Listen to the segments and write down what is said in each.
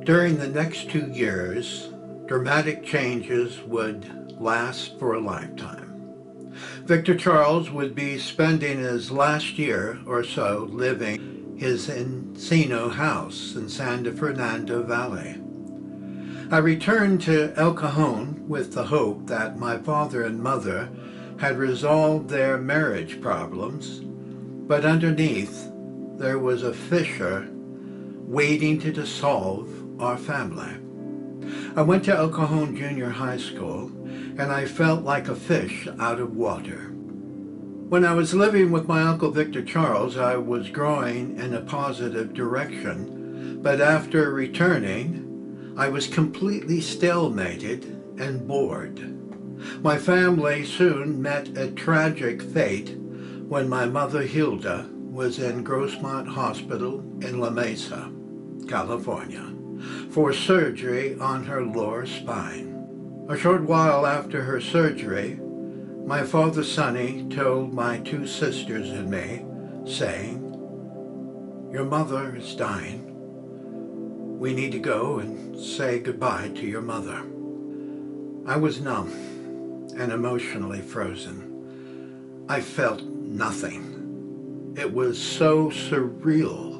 During the next 2 years, dramatic changes would last for a lifetime. Victor Charles would be spending his last year or so living his Encino house in San Fernando Valley. I returned to El Cajon with the hope that my father and mother had resolved their marriage problems, but underneath there was a fissure waiting to dissolve our family. I went to El Cajon Junior High School, and I felt like a fish out of water. When I was living with my Uncle Victor Charles, I was growing in a positive direction, but after returning, I was completely stalemated and bored. My family soon met a tragic fate when my mother Hilda was in Grossmont Hospital in La Mesa, California, for surgery on her lower spine. A short while after her surgery, my father Sonny told my two sisters and me, saying, "Your mother is dying. We need to go and say goodbye to your mother." I was numb and emotionally frozen. I felt nothing. It was so surreal.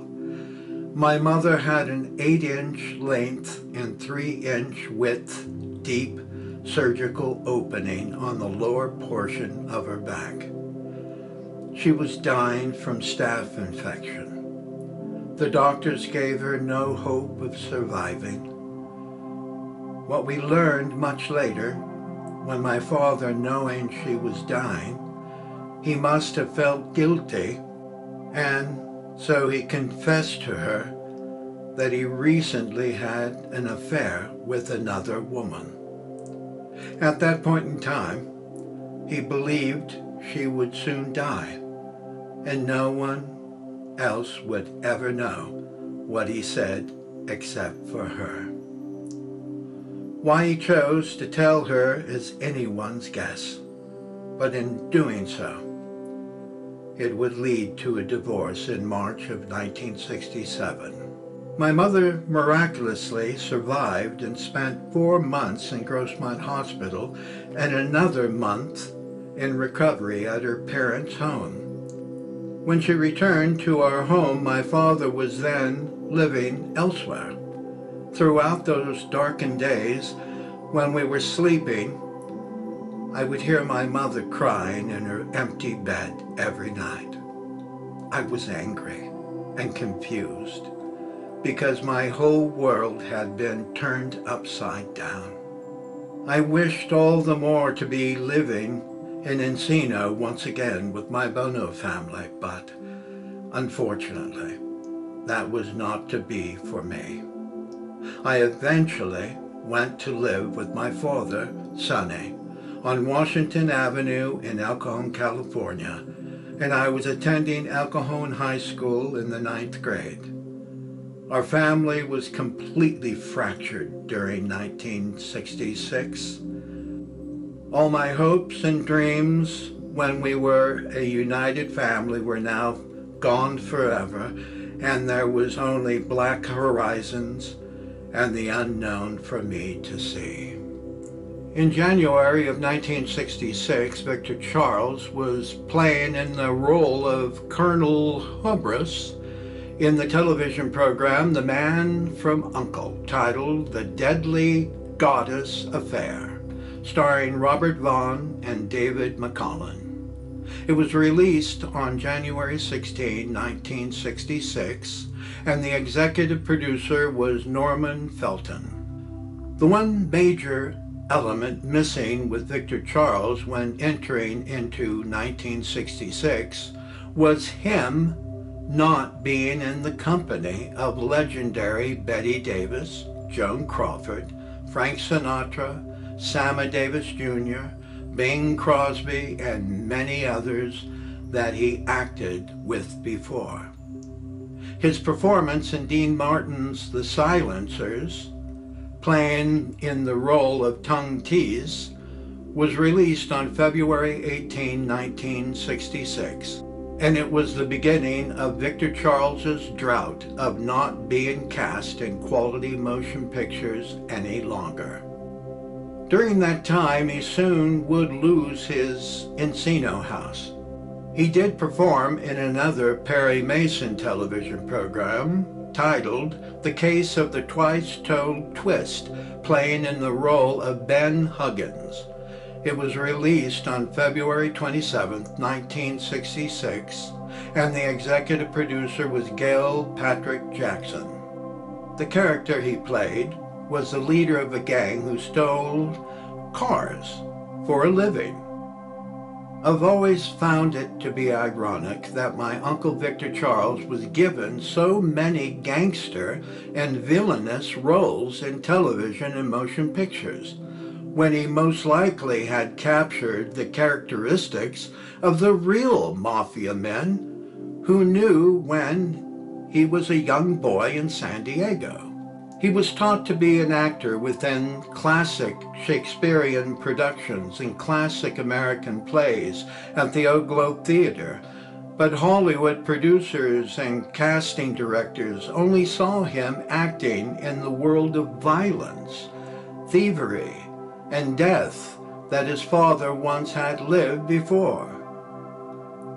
My mother had an 8-inch length and 3-inch width deep surgical opening on the lower portion of her back. She was dying from staph infection. The doctors gave her no hope of surviving. What we learned much later, when my father, knowing she was dying, he must have felt guilty, and so he confessed to her that he recently had an affair with another woman. At that point in time, he believed she would soon die, and no one else would ever know what he said except for her. Why he chose to tell her is anyone's guess, but in doing so, it would lead to a divorce in March of 1967. My mother miraculously survived and spent 4 months in Grossmont Hospital and another month in recovery at her parents' home. When she returned to our home, my father was then living elsewhere. Throughout those darkened days, when we were sleeping, I would hear my mother crying in her empty bed every night. I was angry and confused because my whole world had been turned upside down. I wished all the more to be living in Encino once again with my Buono family, but unfortunately, that was not to be for me. I eventually went to live with my father, Sonny, on Washington Avenue in El Cajon, California, and I was attending El Cajon High School in the 9th grade. Our family was completely fractured during 1966. All my hopes and dreams when we were a united family were now gone forever, and there was only black horizons and the unknown for me to see. In January of 1966, Victor Charles was playing in the role of Colonel Hubris in the television program The Man from U.N.C.L.E., titled The Deadly Goddess Affair, starring Robert Vaughn and David McCollum. It was released on January 16, 1966, and the executive producer was Norman Felton. The one major element missing with Victor Charles when entering into 1966 was him not being in the company of legendary Betty Davis, Joan Crawford, Frank Sinatra, Sammy Davis Jr., Bing Crosby, and many others that he acted with before. His performance in Dean Martin's The Silencers, playing in the role of Tung Tease, was released on February 18, 1966. and it was the beginning of Victor Charles's drought of not being cast in quality motion pictures any longer. During that time, he soon would lose his Encino house. He did perform in another Perry Mason television program titled The Case of the Twice-Told Twist, playing in the role of Ben Huggins. It was released on February 27, 1966, and the executive producer was Gail Patrick Jackson. The character he played was the leader of a gang who stole cars for a living. I've always found it to be ironic that my Uncle Victor Charles was given so many gangster and villainous roles in television and motion pictures, when he most likely had captured the characteristics of the real mafia men who knew when he was a young boy in San Diego. He was taught to be an actor within classic Shakespearean productions and classic American plays at the Oak Globe Theater, but Hollywood producers and casting directors only saw him acting in the world of violence, thievery, and death that his father once had lived before.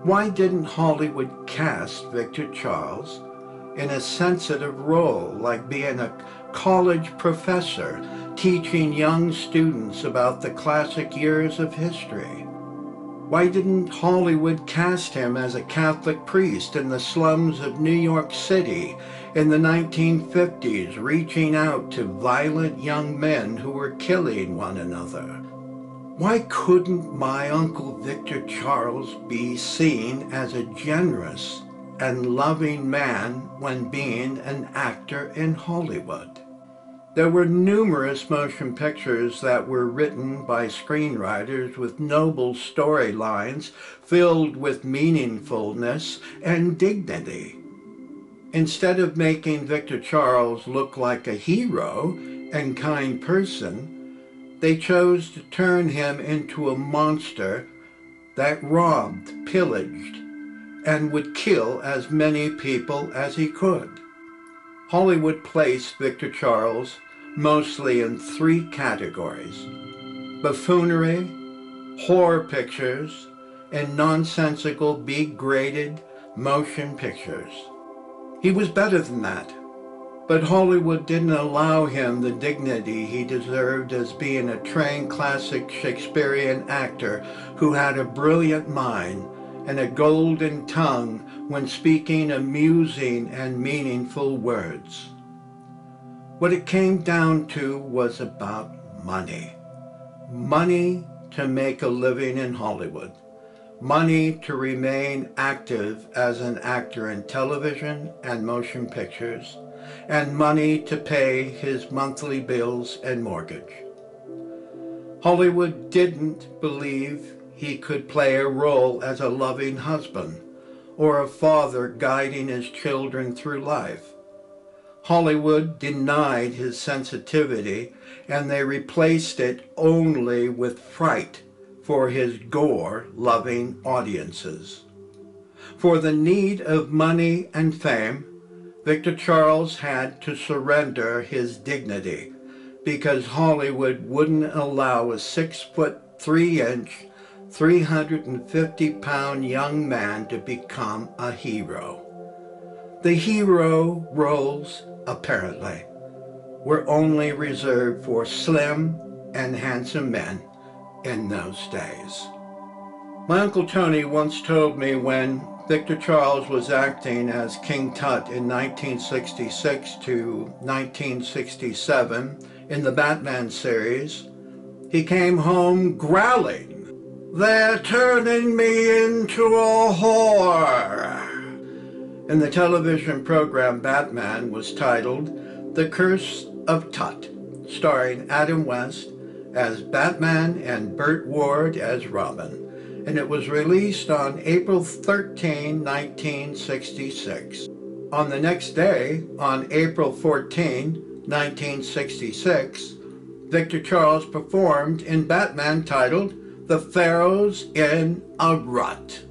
Why didn't Hollywood cast Victor Charles in a sensitive role like being a college professor teaching young students about the classic years of history? Why didn't Hollywood cast him as a Catholic priest in the slums of New York City in the 1950s, reaching out to violent young men who were killing one another? Why couldn't my Uncle Victor Charles be seen as a generous and loving man when being an actor in Hollywood? There were numerous motion pictures that were written by screenwriters with noble storylines filled with meaningfulness and dignity. Instead of making Victor Charles look like a hero and kind person, they chose to turn him into a monster that robbed, pillaged, and would kill as many people as he could. Hollywood placed Victor Charles mostly in three categories: buffoonery, horror pictures, and nonsensical B-graded motion pictures. He was better than that, but Hollywood didn't allow him the dignity he deserved as being a trained classic Shakespearean actor who had a brilliant mind and a golden tongue when speaking amusing and meaningful words. What it came down to was about money. Money to make a living in Hollywood. Money to remain active as an actor in television and motion pictures, and money to pay his monthly bills and mortgage. Hollywood didn't believe he could play a role as a loving husband or a father guiding his children through life. Hollywood denied his sensitivity, and they replaced it only with fright for his gore-loving audiences. For the need of money and fame, Victor Charles had to surrender his dignity because Hollywood wouldn't allow a 6'3" 350-pound young man to become a hero. The hero roles, apparently, were only reserved for slim and handsome men in those days. My Uncle Tony once told me when Victor Charles was acting as King Tut in 1966 to 1967 in the Batman series, he came home growling, "They're turning me into a whore." And the television program Batman was titled The Curse of Tut, starring Adam West as Batman and Burt Ward as Robin. And it was released on April 13, 1966. On the next day, on April 14, 1966, Victor Charles performed in Batman titled The Pharaoh's in a Rut.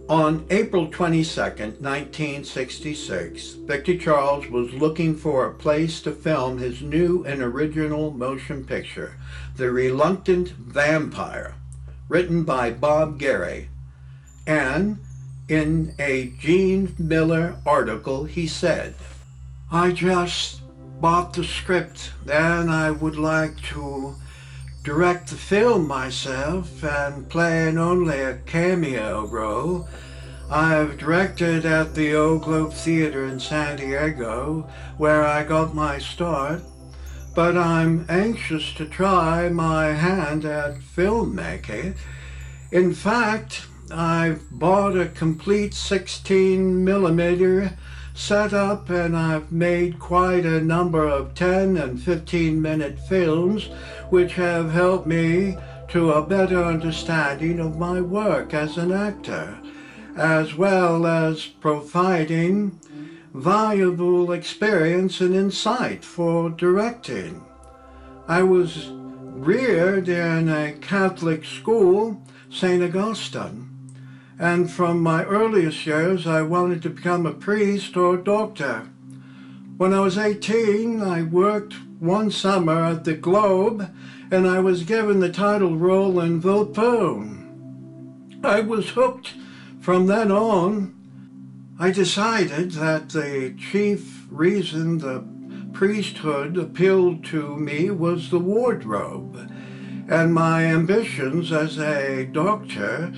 On April 22nd, 1966, Victor Charles was looking for a place to film his new and original motion picture, The Reluctant Vampire, written by Bob Gary. And in a Gene Miller article, he said, "I just bought the script and I would like to direct the film myself and play in only a cameo role. I've directed at the Old Globe Theater in San Diego, where I got my start, but I'm anxious to try my hand at filmmaking. In fact, I've bought a complete 16mm setup and I've made quite a number of 10 and 15-minute films which have helped me to a better understanding of my work as an actor, as well as providing valuable experience and insight for directing. I was reared in a Catholic school, St. Augustine, and from my earliest years I wanted to become a priest or doctor. When I was 18, I worked one summer at the Globe and I was given the title role in Volpone. I was hooked from then on. I decided that the chief reason the priesthood appealed to me was the wardrobe, and my ambitions as a doctor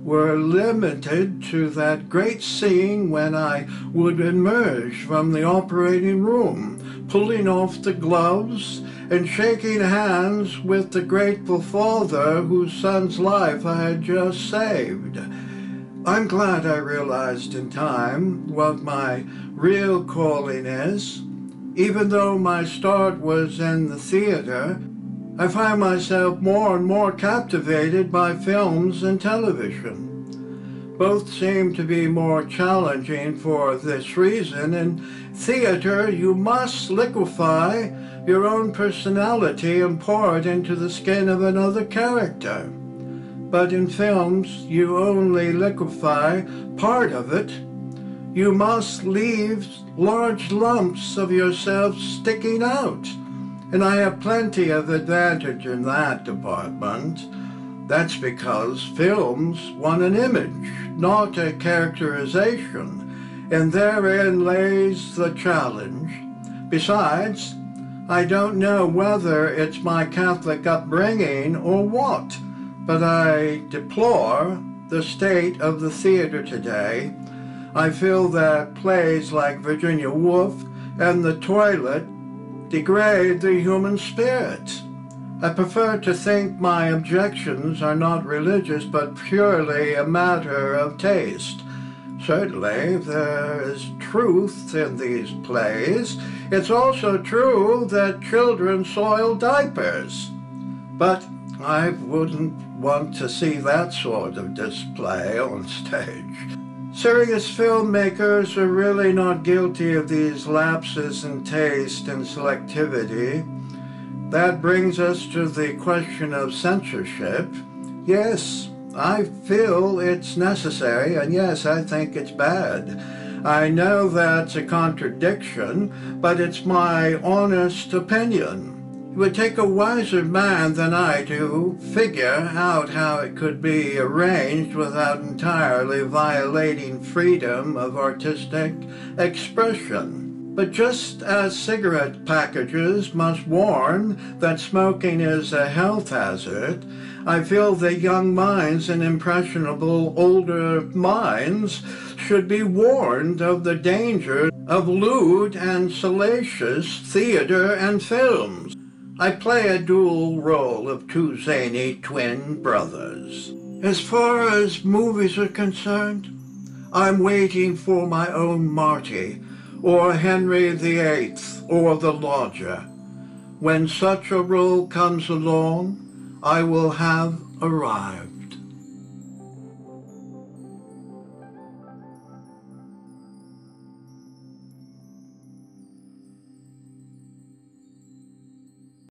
were limited to that great scene when I would emerge from the operating room, pulling off the gloves and shaking hands with the grateful father whose son's life I had just saved. I'm glad I realized in time what my real calling is. Even though my start was in the theater, I find myself more and more captivated by films and television. Both seem to be more challenging for this reason. In theater, you must liquefy your own personality and pour it into the skin of another character. But in films, you only liquefy part of it. You must leave large lumps of yourself sticking out. And I have plenty of advantage in that department. That's because films want an image, not a characterization, and therein lays the challenge. Besides, I don't know whether it's my Catholic upbringing or what, but I deplore the state of the theater today. I feel that plays like Virginia Woolf and The Toilet degrade the human spirit. I prefer to think my objections are not religious, but purely a matter of taste. Certainly, there is truth in these plays. It's also true that children soil diapers. But I wouldn't want to see that sort of display on stage. Serious filmmakers are really not guilty of these lapses in taste and selectivity. That brings us to the question of censorship. Yes, I feel it's necessary, and yes, I think it's bad. I know that's a contradiction, but it's my honest opinion. It would take a wiser man than I to figure out how it could be arranged without entirely violating freedom of artistic expression. But just as cigarette packages must warn that smoking is a health hazard, I feel that young minds and impressionable older minds should be warned of the danger of lewd and salacious theater and films. I play a dual role of two zany twin brothers. As far as movies are concerned, I'm waiting for my own Marty, or Henry VIII, or The Lodger. When such a role comes along, I will have arrived.